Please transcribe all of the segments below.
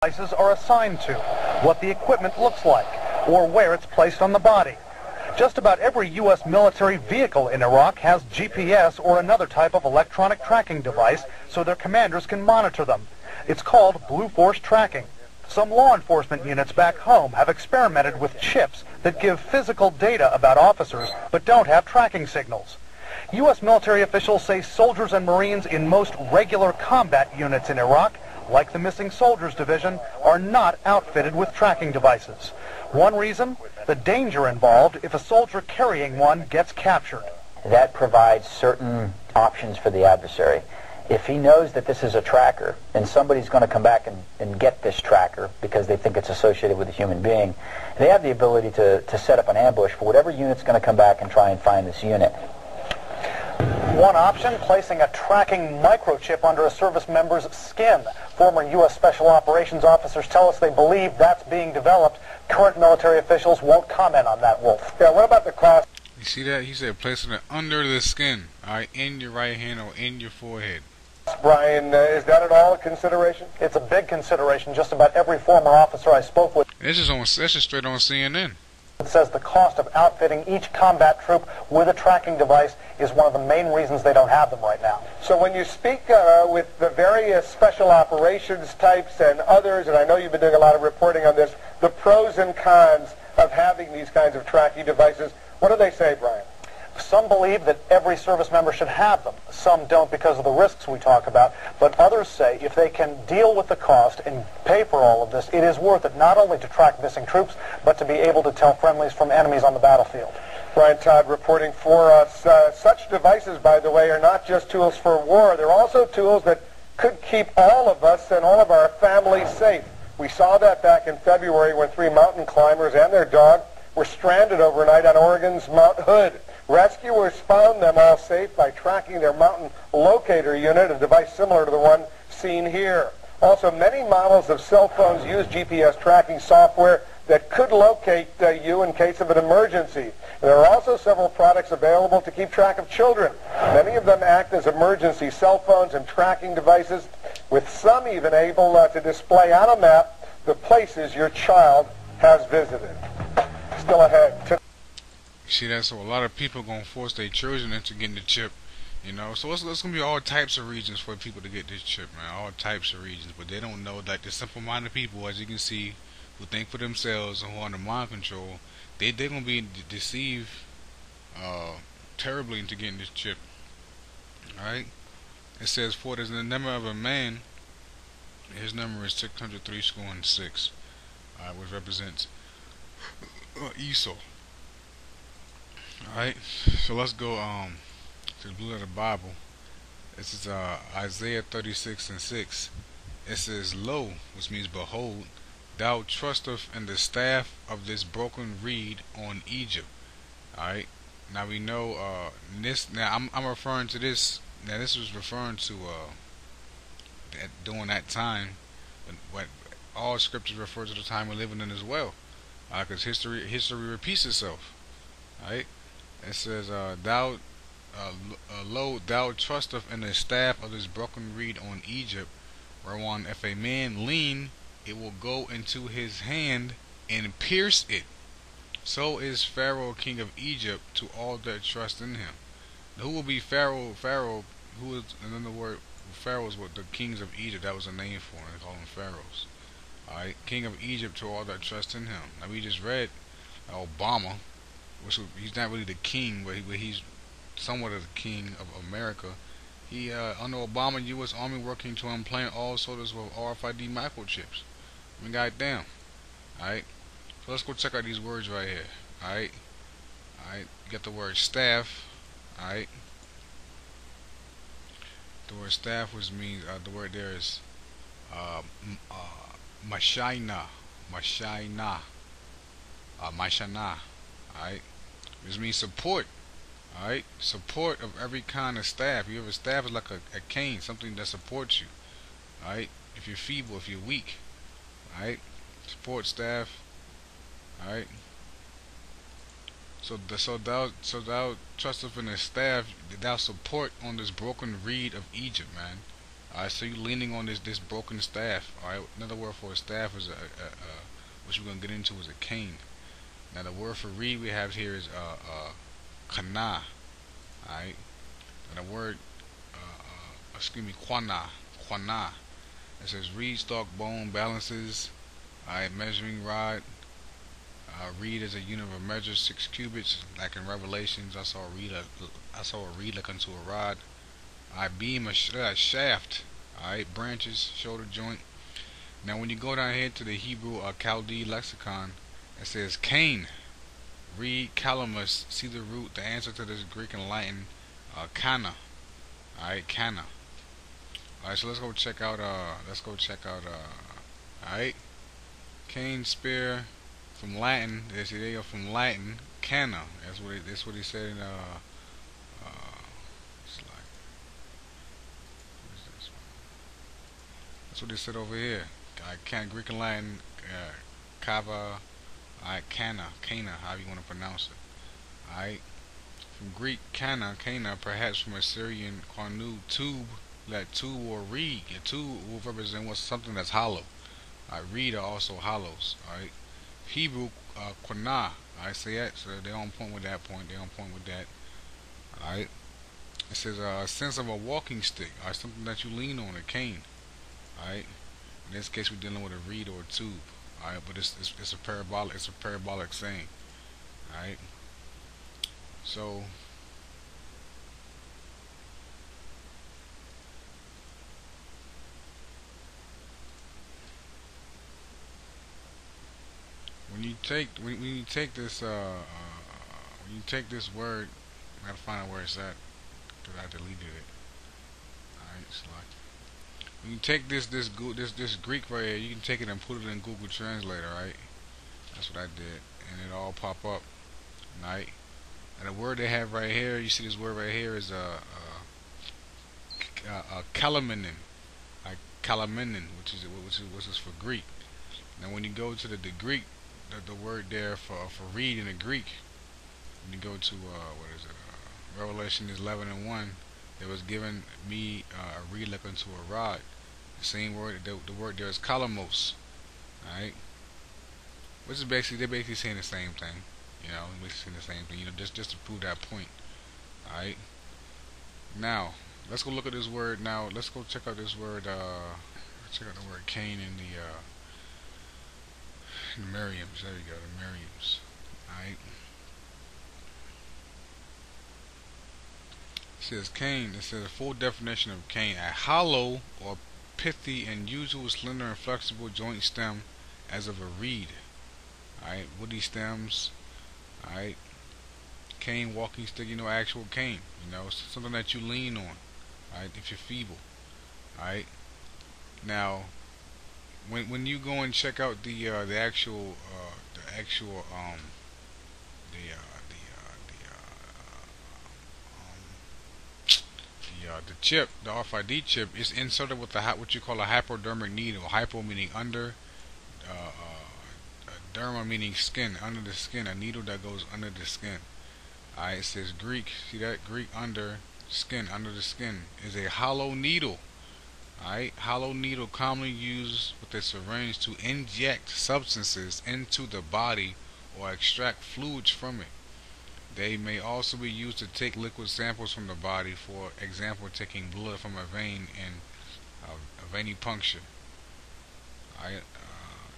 devices are assigned to, what the equipment looks like, or where it's placed on the body. Just about every U.S. military vehicle in Iraq has GPS or another type of electronic tracking device so their commanders can monitor them. It's called Blue Force tracking. Some law enforcement units back home have experimented with chips that give physical data about officers but don't have tracking signals. U.S. military officials say soldiers and Marines in most regular combat units in Iraq, like the Missing Soldiers Division, are not outfitted with tracking devices. One reason? The danger involved if a soldier carrying one gets captured. That provides certain options for the adversary. If he knows that this is a tracker and somebody's going to come back and get this tracker because they think it's associated with a human being, they have the ability to set up an ambush for whatever unit's going to come back and try and find this unit. One option, placing a tracking microchip under a service member's skin. Former U.S. Special Operations officers tell us they believe that's being developed. Current military officials won't comment on that, Wolf. Yeah, what about the cost? You see that? He said placing it under the skin, all right, in your right hand or in your forehead. Brian, is that at all a consideration? It's a big consideration. Just about every former officer I spoke with. This is straight on CNN. It says the cost of outfitting each combat troop with a tracking device is one of the main reasons they don't have them right now. So when you speak with the various special operations types and others, and I know you've been doing a lot of reporting on this, the pros and cons of having these kinds of tracking devices, what do they say, Brian? Some believe that every service member should have them. Some don't because of the risks we talk about. But others say if they can deal with the cost and pay for all of this, it is worth it not only to track missing troops, but to be able to tell friendlies from enemies on the battlefield. Brian Todd reporting for us. Such devices, by the way, are not just tools for war. They're also tools that could keep all of us and all of our families safe. We saw that back in February when 3 mountain climbers and their dog were stranded overnight on Oregon's Mount Hood. Rescuers found them all safe by tracking their mountain locator unit, a device similar to the one seen here. Also, many models of cell phones use GPS tracking software that could locate you in case of an emergency. There are also several products available to keep track of children. Many of them act as emergency cell phones and tracking devices, with some even able to display on a map the places your child has visited. Still ahead. See that? So a lot of people gonna force their children into getting the chip, you know. So it's gonna be all types of reasons for people to get this chip, man. All types of reasons, but they don't know. Like the simple-minded people, as you can see, who think for themselves and who are under mind control, they're gonna be deceived terribly into getting this chip. All right. It says, "For it is the number of a man. His number is 603 which represents Esau." Alright, so let's go to the blue of the Bible. This is Isaiah 36:6. It says, "Lo," which means behold, thou trusteth in the staff of this broken reed on Egypt. Alright, now we know this. Now I'm referring to this. Now this was referring to during that time, what all scriptures refer to the time we're living in as well, because history repeats itself. Alright. It says, lo, thou trusteth in the staff of this broken reed on Egypt, whereon if a man lean, it will go into his hand and pierce it. So is Pharaoh king of Egypt to all that trust in him. Now, who will be Pharaoh? Pharaoh, who is, in other words, Pharaohs were the kings of Egypt. That was a name for him. They call them pharaohs. Alright, king of Egypt to all that trust in him. Now we just read Obama. He's not really the king, but he's somewhat of the king of America. He under Obama, U.S. Army working to implant all soldiers with RFID microchips. I mean, goddamn. Alright, so let's go check out these words right here. Alright, you got the word staff. Alright, the word staff, which means the word there is mashayna. Alright, which means support. Alright, support of every kind of staff. You have a staff is like a cane, something that supports you. Alright, if you're feeble, if you're weak. Alright, support staff. Alright, so thou trusteth in the staff, thou support on this broken reed of Egypt, man. Alright, so you're leaning on this broken staff. Alright, another word for a staff is which we're gonna get into, is a cane. Now the word for reed we have here is kana. Alright, and the word quana. It says reed, stalk, bone, balances. Alright, measuring rod. Reed is a unit of measure, 6 cubits. Like in Revelations, I saw a reed like unto a rod. Beam, a shaft. Alright, branches, shoulder joint. Now when you go down here to the Hebrew Chaldee lexicon, it says cane, reed, calamus. See the root, the answer to this Greek and Latin, kana. Alright, kana. Alright, so let's go check out alright, cane, spear, from Latin. They are from Latin, cana. That's what he said in that's what they said over here. Greek and Latin, kava, cana, however you want to pronounce it. Alright, from Greek kana, perhaps from Assyrian qarnu, tube. That tube or reed. A tube will represent something that's hollow. Reed are also hollows. Alright, Hebrew quana. I say that, so they're on point with that Alright, it says a sense of a walking stick, or something that you lean on, a cane. Alright, in this case we're dealing with a reed or a tube. Alright, but it's a parabolic saying. Alright, so when you take this word, I gotta find out where it's at because I deleted it. Alright, it's like when you take this Greek right here, you can take it and put it in Google Translator, right? That's what I did, and it all pop up, right? And the word they have right here, you see this word right here is calaminin, which is for Greek. Now when you go to the Greek, the word there for reed in the Greek, when you go to Revelation 11:1, there was given me a reed like unto a rod. The same word, the word there is kalamos. Alright, which is they're basically saying the same thing. Basically saying the same thing. Just to prove that point. Alright, now let's go look at this word. Now let's go check out this word. Check out the word cane in the Merriams. There you go, the Merriams. Alright, it says cane. It says a full definition of cane: a hollow or pithy and usual slender and flexible joint stem as of a reed. Alright, woody stems. Alright, cane, walking stick, actual cane, something that you lean on, alright, if you're feeble. Alright, now when you go and check out the actual chip, the RFID chip, is inserted with what you call a hypodermic needle. Hypo meaning under, derma meaning skin, under the skin, a needle that goes under the skin. Alright, it says Greek, see that? Greek under the skin is a hollow needle. Alright, hollow needle commonly used with a syringe to inject substances into the body or extract fluids from it. They may also be used to take liquid samples from the body, for example, taking blood from a vein in a venipuncture. Alright,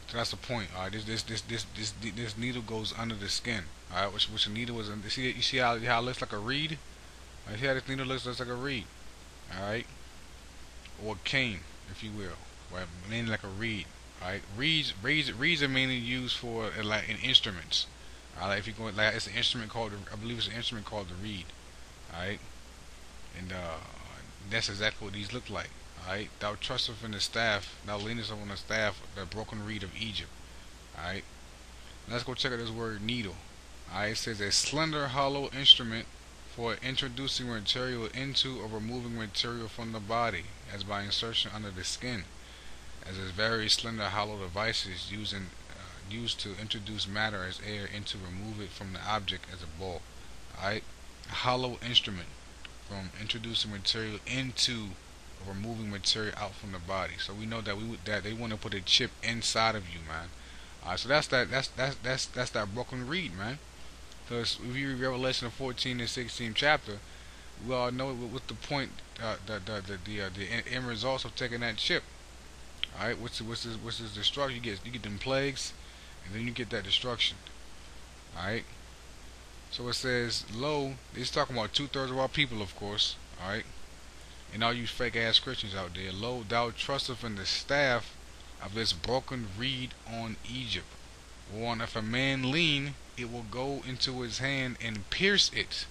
so that's the point. Alright, this needle goes under the skin. Alright, which the needle was. You see how it looks like a reed? See how this needle looks like a reed. Alright, or cane, if you will, right? Mainly like a reed. Alright, reeds are mainly used for like in instruments. If you go, like, it's an instrument called, I believe it's an instrument called the reed. Alright, and that's exactly what these look like. Alright, thou trusteth in the staff, thou leanest upon the staff, the broken reed of Egypt. Alright, let's go check out this word needle. Alright, it says a slender hollow instrument for introducing material into or removing material from the body, as by insertion under the skin, as is very slender hollow devices used to introduce matter as air and to remove it from the object as a ball. Alright, a hollow instrument from introducing material into removing material out from the body. So we know that that they want to put a chip inside of you, man. So that's that broken reed, man. Because if you read Revelation 14 and 16 chapter, we all know what's the point, the end results of taking that chip. All right, what's this destruction? You get them plagues, and then you get that destruction. All right. So it says, "Lo," it's talking about 2/3 of our people, of course. All right, and all you fake ass Christians out there, "Lo, thou trusteth in the staff of this broken reed on Egypt. Warn, if a man lean, it will go into his hand and pierce it."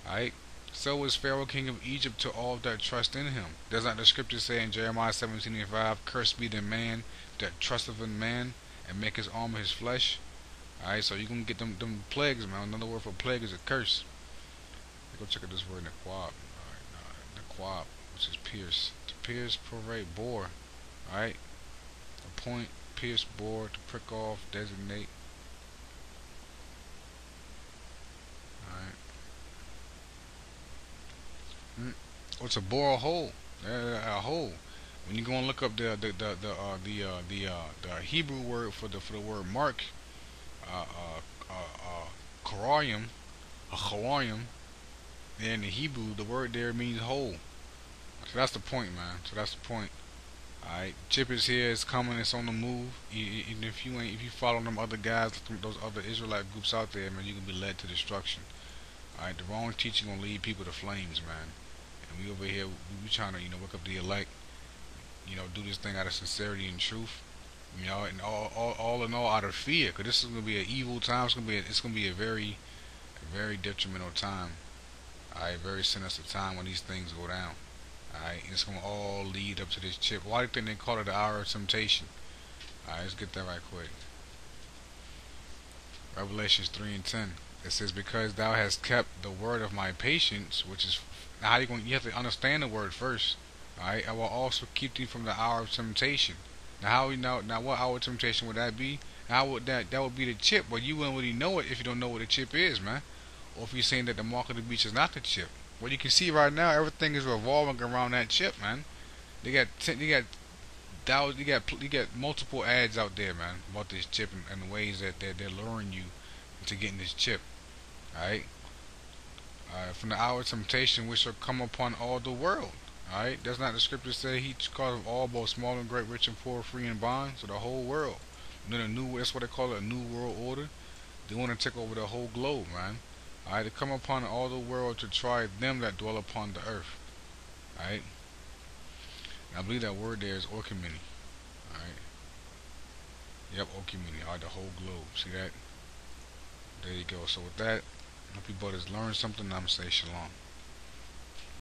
Alright? So is Pharaoh king of Egypt to all that trust in him. Does not the scripture say in Jeremiah 17:5, "Cursed be the man that trusteth in man, and make his armor his flesh"? Alright, so you're going to get them plagues, man. Another word for plague is a curse. Let's go check out this word, Naquab. Alright, Naquab, which is pierce. To pierce, prorate, bore. Alright? To point, pierce, bore, to prick off, designate. Or to bore a hole. A hole. When you go and look up the Hebrew word for the word mark, Korarium, in the Hebrew, the word there means hole. So that's the point, man. So that's the point. Alright, chip is here, it's coming, it's on the move. Even if you follow them other guys, those other Israelite groups out there, man, you can be led to destruction. Alright, the wrong teaching gonna lead people to flames, man. And we over here, we trying to, wake up the elect, do this thing out of sincerity and truth, and all in all out of fear, because this is gonna be an evil time. It's gonna be a very detrimental time. Alright, very sinister time when these things go down. Alright, it's going to all lead up to this chip. Why do you think they call it the hour of temptation? Alright, let's get that right quick. Revelations 3:10. It says, "Because thou hast kept the word of my patience," which is, now how you have to understand the word first. Alright, "I will also keep thee from the hour of temptation." Now now what hour of temptation would that be? How would that would be the chip, but you wouldn't really know it if you don't know what a chip is, man. Or if you're saying that the mark of the beast is not the chip. Well, you can see right now everything is revolving around that chip, man. You got multiple ads out there, man, about this chip and the ways that they're luring you into getting this chip. Alright? From the hour of temptation which shall come upon all the world. Alright? Does not the scripture say he causeth all, both small and great, rich and poor, free and bond? So the whole world. And then that's what they call it, a new world order. They want to take over the whole globe, man. Alright, to come upon all the world to try them that dwell upon the earth. Alright? And I believe that word there is orchimini. Alright? Yep, orchimini. Alright, the whole globe. See that? There you go. So with that, I hope you brothers learned something. I'm going to say shalom.